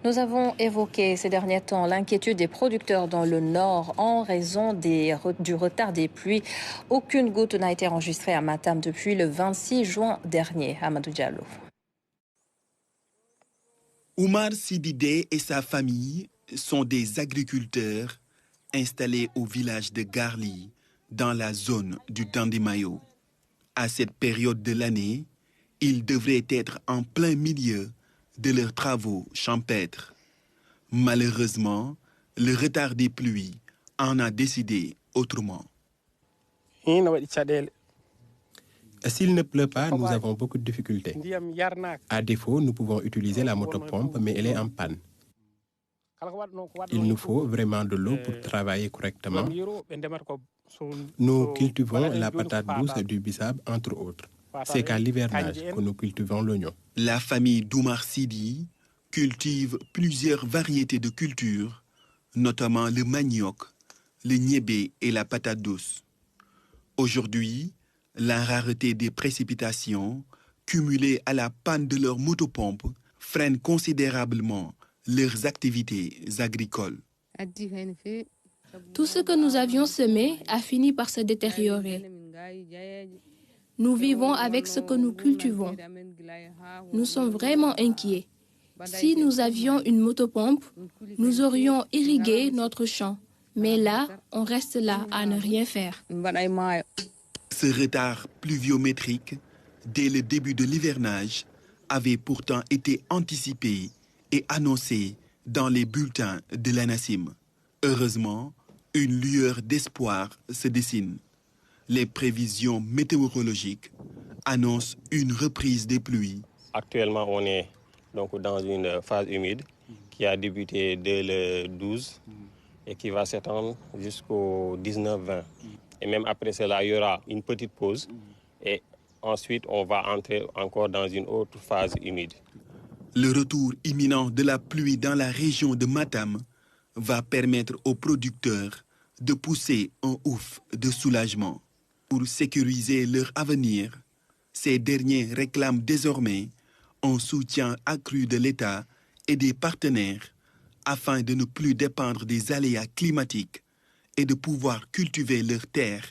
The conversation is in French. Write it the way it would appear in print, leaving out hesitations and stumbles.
Nous avons évoqué ces derniers temps l'inquiétude des producteurs dans le nord en raison du retard des pluies. Aucune goutte n'a été enregistrée à Matam depuis le 26 juin dernier. Amadou Diallo. Oumar Sididé et sa famille sont des agriculteurs installés au village de Garli, dans la zone du Dandimayo. À cette période de l'année, ils devraient être en plein milieu de leurs travaux champêtres. Malheureusement, le retard des pluies en a décidé autrement. S'il ne pleut pas, nous avons beaucoup de difficultés. À défaut, nous pouvons utiliser la motopompe, mais elle est en panne. Il nous faut vraiment de l'eau pour travailler correctement. Nous cultivons la patate douce et du bissap, entre autres. C'est qu'à l'hivernage que nous cultivons l'oignon. La famille d'Oumar Sidi cultive plusieurs variétés de cultures, notamment le manioc, le niébé et la patate douce. Aujourd'hui, la rareté des précipitations, cumulée à la panne de leurs motopompes, freine considérablement leurs activités agricoles. Tout ce que nous avions semé a fini par se détériorer. Nous vivons avec ce que nous cultivons. Nous sommes vraiment inquiets. Si nous avions une motopompe, nous aurions irrigué notre champ. Mais là, on reste là à ne rien faire. Ce retard pluviométrique, dès le début de l'hivernage, avait pourtant été anticipé et annoncé dans les bulletins de l'ANACIM. Heureusement, une lueur d'espoir se dessine. Les prévisions météorologiques annoncent une reprise des pluies. Actuellement, on est donc dans une phase humide qui a débuté dès le 12 et qui va s'étendre jusqu'au 19-20. Et même après cela, il y aura une petite pause et ensuite on va entrer encore dans une autre phase humide. Le retour imminent de la pluie dans la région de Matam va permettre aux producteurs de pousser un ouf de soulagement. Pour sécuriser leur avenir, ces derniers réclament désormais un soutien accru de l'État et des partenaires afin de ne plus dépendre des aléas climatiques et de pouvoir cultiver leurs terres